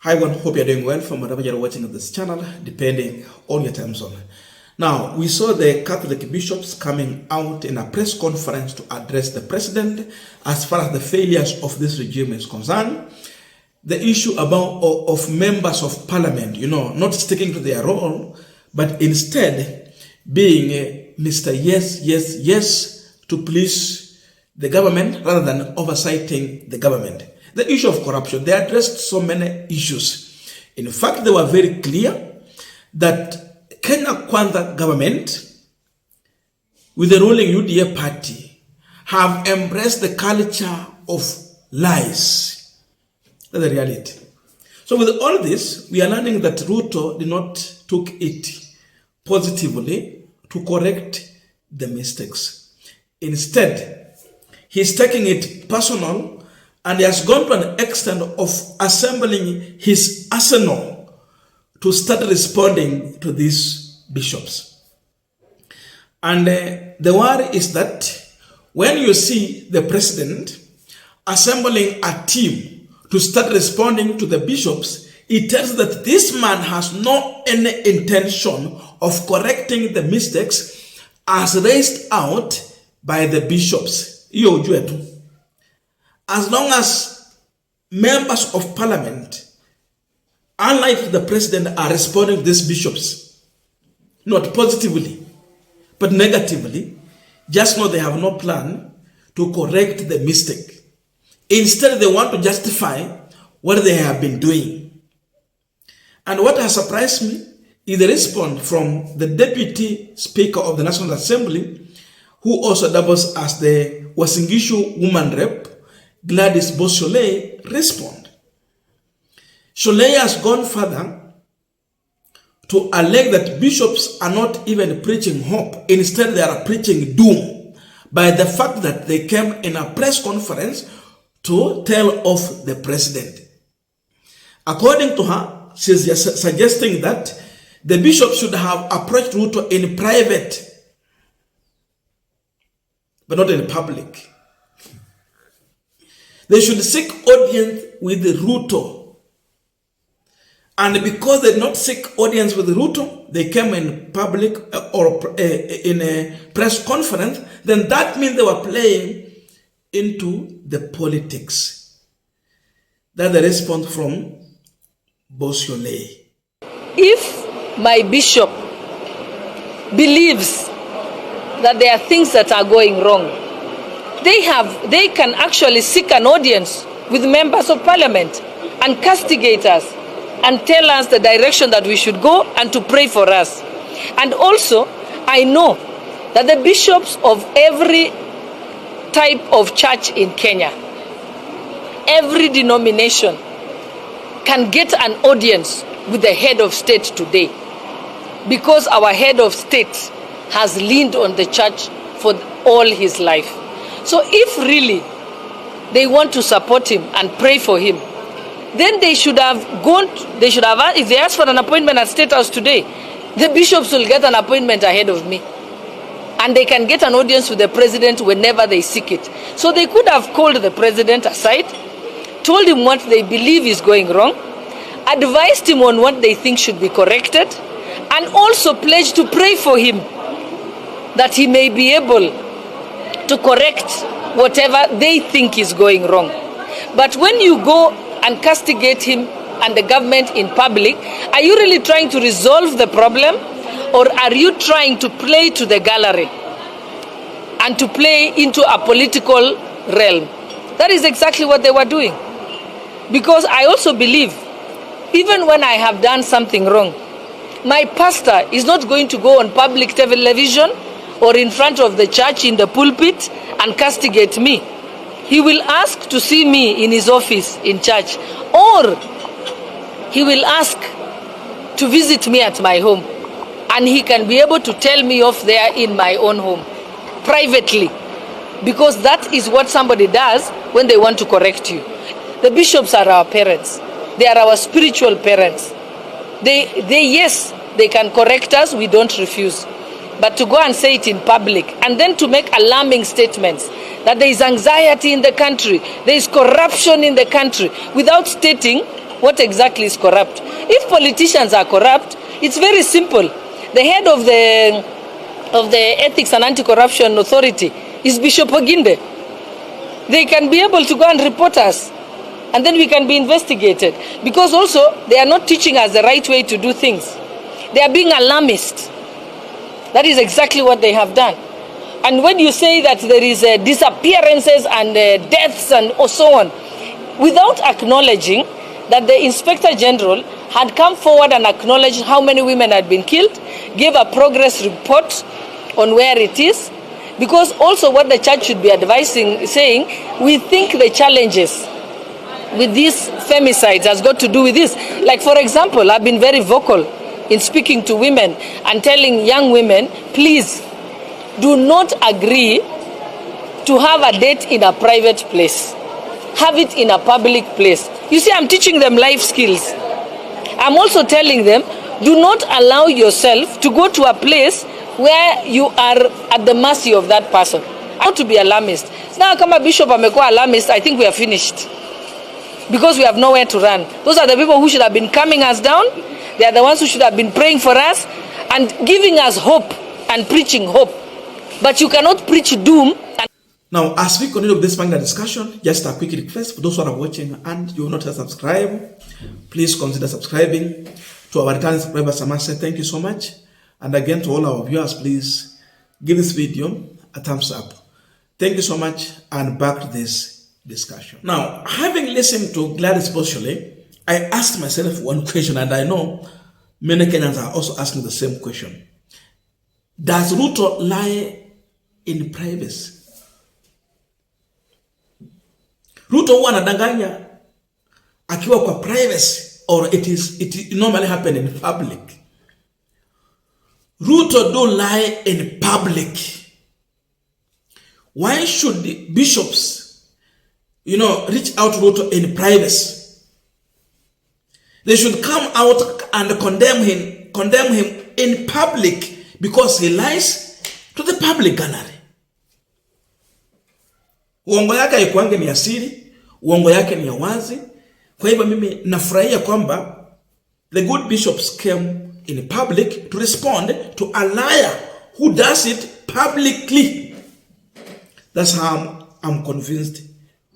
Hi everyone, hope you're doing well from wherever you're watching this channel, depending on your time zone. Now, we saw the Catholic bishops coming out in a press conference to address the president as far as the failures of this regime is concerned. The issue of members of parliament, not sticking to their role, but instead being Mr. Yes, yes, yes to please the government rather than oversighting the government. The issue of corruption, they addressed so many issues. In fact, they were very clear that Kenya Kwanza government, with the ruling UDA party, have embraced the culture of lies. That's the reality. So with all this, we are learning that Ruto did not took it positively to correct the mistakes. Instead, he's taking it personal, and he has gone to an extent of assembling his arsenal to start responding to these bishops. And the worry is that when you see the president assembling a team to start responding to the bishops, it tells that this man has no any intention of correcting the mistakes as raised out by the bishops. As long as members of parliament, unlike the president, are responding to these bishops, not positively, but negatively, just know they have no plan to correct the mistake. Instead, they want to justify what they have been doing. And what has surprised me is the response from the Deputy Speaker of the National Assembly, who also doubles as the Wasingishu woman rep, Gladys Shollei, respond. Shollei has gone further to allege that bishops are not even preaching hope. Instead, they are preaching doom by the fact that they came in a press conference to tell off the president. According to her, she's suggesting that the bishop should have approached Ruto in private, but not in public. They should seek audience with Ruto. And because they did not seek audience with Ruto, they came in public or in a press conference, then that means they were playing into the politics. That's the response from Shollei. If my bishop believes that there are things that are going wrong, they can actually seek an audience with members of parliament and castigate us and tell us the direction that we should go and to pray for us. And also, I know that the bishops of every type of church in Kenya, every denomination, can get an audience with the head of state today, because our head of state has leaned on the church for all his life. So if really they want to support him and pray for him, then they should have if they ask for an appointment at State House today, the bishops will get an appointment ahead of me. And they can get an audience with the president whenever they seek it. So they could have called the president aside, told him what they believe is going wrong, advised him on what they think should be corrected, and also pledged to pray for him that he may be able to correct whatever they think is going wrong. But when you go and castigate him and the government in public, are you really trying to resolve the problem, or are you trying to play to the gallery and to play into a political realm? That is exactly what they were doing. Because I also believe, even when I have done something wrong, my pastor is not going to go on public television or in front of the church in the pulpit and castigate me. He will ask to see me in his office in church, or he will ask to visit me at my home, and he can be able to tell me off there in my own home, privately, because that is what somebody does when they want to correct you. The bishops are our parents. They are our spiritual parents. Yes, they can correct us, we don't refuse. But to go and say it in public and then to make alarming statements that there is anxiety in the country, there is corruption in the country, without stating what exactly is corrupt. If politicians are corrupt, it's very simple. The head of the Ethics and Anti-Corruption Authority is Bishop Oginde. They can be able to go and report us, and then we can be investigated. Because also, they are not teaching us the right way to do things. They are being alarmist. That is exactly what they have done. And when you say that there is disappearances and deaths and so on, without acknowledging that the Inspector General had come forward and acknowledged how many women had been killed, gave a progress report on where it is, because also what the church should be advising, saying, we think the challenges with these femicides has got to do with this. Like, for example, I've been very vocal in speaking to women and telling young women, please do not agree to have a date in a private place. Have it in a public place. You see, I'm teaching them life skills. I'm also telling them, do not allow yourself to go to a place where you are at the mercy of that person. I want to be alarmist. Now, kama Bishop amekuwa alarmist, I think we are finished. Because we have nowhere to run. Those are the people who should have been calming us down. They are the ones who should have been praying for us and giving us hope and preaching hope. But you cannot preach doom. Now, as we continue with this panel discussion, just a quick request for those who are watching and you will not subscribe, please consider subscribing. To our returning subscribers, I must say thank you so much. And again, to all our viewers, please give this video a thumbs up. Thank you so much, and back to this discussion. Now, having listened to Gladys Shollei, I asked myself one question, and I know many Kenyans are also asking the same question. Does Ruto lie in privacy? Ruto huwa anadanganya akiwa kwa privacy, or it normally happen in public? Ruto don't lie in public. Why should the bishops, reach out to Ruto in privacy? They should come out and condemn him in public because he lies to the public gallery. Uongo yake haikuange ni asiri, uongo yake ni ya wazi. Kwa hivyo mimi nafurahia kwamba the good bishops came in public to respond to a liar who does it publicly. That's how I'm convinced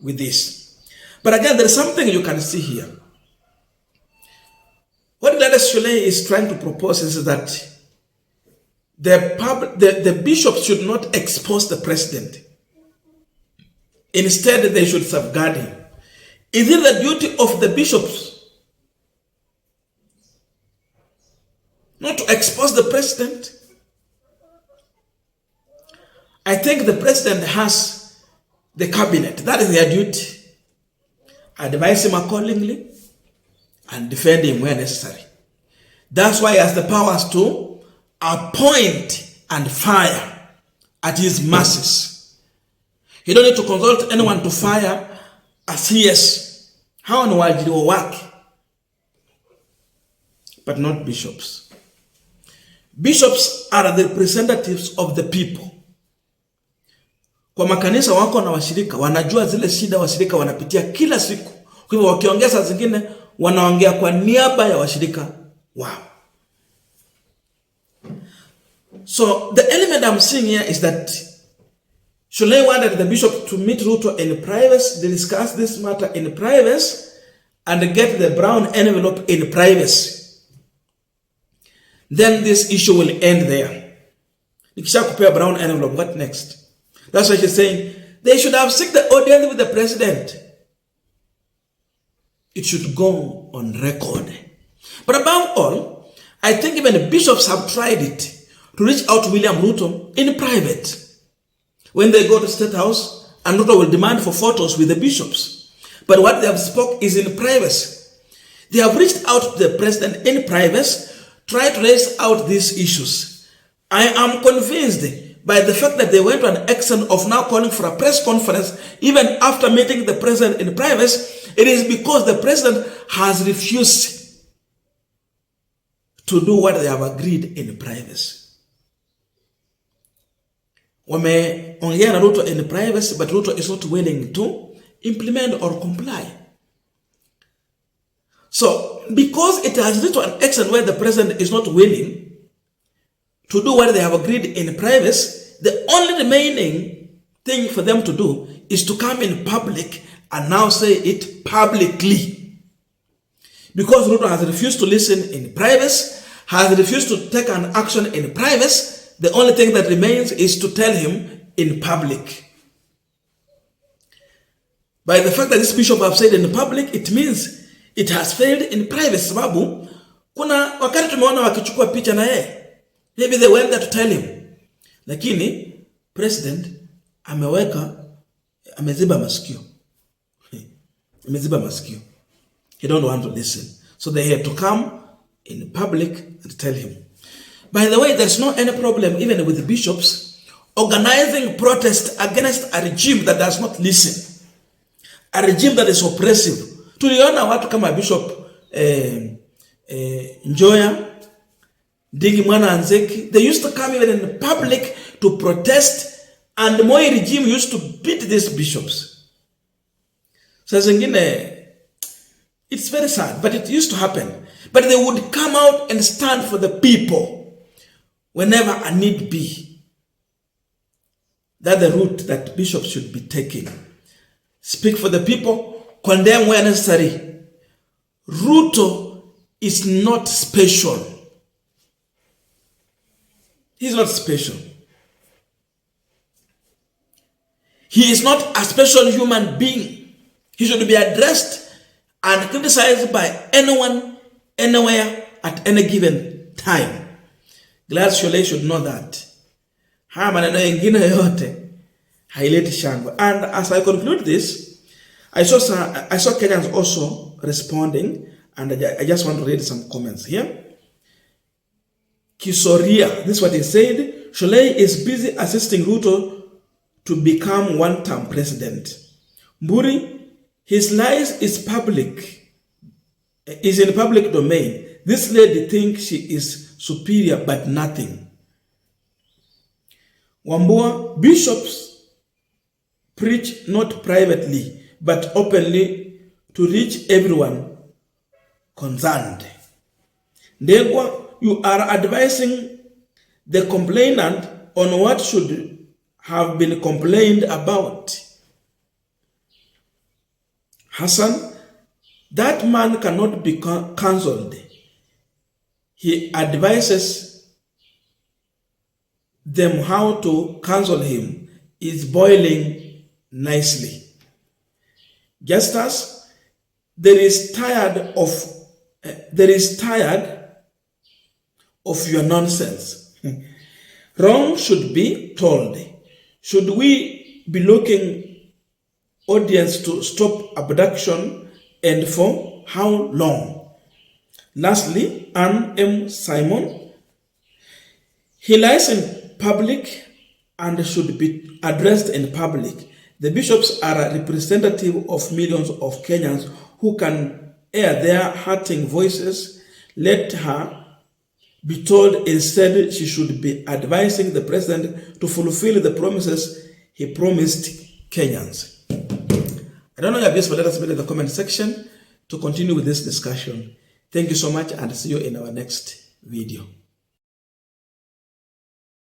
with this. But again, there is something you can see here. What Gladys Shollei is trying to propose is that the bishops should not expose the president. Instead, they should safeguard him. Is it the duty of the bishops not to expose the president? I think the president has the cabinet. That is their duty. Advise him accordingly and defend him where necessary. That's why he has the powers to appoint and fire at his mercies. He don't need to consult anyone to fire a CS. How no wajiri will work? But not bishops. Bishops are the representatives of the people. Kwa makanisa wako na washirika, wanajua zile shida washirika wanapitia kila siku. Kwa hivyo wakiongea zingine, wanaongea kwa niaba ya washirika wao. So the element I'm seeing here is that Shollei wanted the bishop to meet Ruto in privacy, they discuss this matter in privacy, and get the brown envelope in privacy. Then this issue will end there. Nikisha kupea brown envelope, what next? That's why she's saying they should have seek the audience with the president. It should go on record. But above all, I think even the bishops have tried it to reach out to William Ruto in private. When they go to State House, and Ruto will demand for photos with the bishops. But what they have spoke is in privacy. They have reached out to the president in privacy, try to raise out these issues. I am convinced by the fact that they went to an extent of now calling for a press conference, even after meeting the president in privacy. It is because the president has refused to do what they have agreed in privacy. Wameongea na Ruto in privacy, but Ruto is not willing to implement or comply. So, because it has reached to an extent where the president is not willing to do what they have agreed in privacy, the only remaining thing for them to do is to come in public and now say it publicly. Because Ruto has refused to listen in privacy, has refused to take an action in privacy, the only thing that remains is to tell him in public. By the fact that this bishop have said in public, it means it has failed in privacy. Sababu, kuna wakati tumeona wakichukua picha na yeye. Maybe they went there to tell him. Lakini, president ameziba masikio. Ameziba masikio. He don't want to listen. So they had to come in public and tell him. By the way, there's no any problem even with the bishops organizing protest against a regime that does not listen. A regime that is oppressive. Tuliona watu kama Bishop Njoya, Digi Mwana Anzeki, they used to come even in public to protest, and the Moi regime used to beat these bishops. So zingine, it's very sad, but it used to happen. But they would come out and stand for the people whenever a need be. That's the route that bishops should be taking. Speak for the people, condemn where necessary. Ruto is not special. He's not special. He is not a special human being. He should be addressed and criticized by anyone, anywhere, at any given time. Gladys Shollei should know that. Haya maneno yengine yote haileti shangwe. And as I conclude this, I saw Kenyans also responding, and I just want to read some comments here. Kisoria, this is what he said. Shollei is busy assisting Ruto to become one-term president. Mburi, his lies is in public domain. This lady thinks she is superior, but nothing. Wambua, bishops preach not privately, but openly to reach everyone concerned. Ndegwa, you are advising the complainant on what should have been complained about. Hassan, that man cannot be cancelled. He advises them how to cancel him. Is boiling nicely. Justus, there is tired of your nonsense. Wrong should be told. Should we be looking audience to stop abduction, and for how long? Lastly, Ann M. Simon, he lies in public and should be addressed in public. The bishops are a representative of millions of Kenyans who can air their hurting voices. Let her be told instead she should be advising the president to fulfill the promises he promised Kenyans. I don't know your views, but let us know in the comment section to continue with this discussion. Thank you so much, and see you in our next video.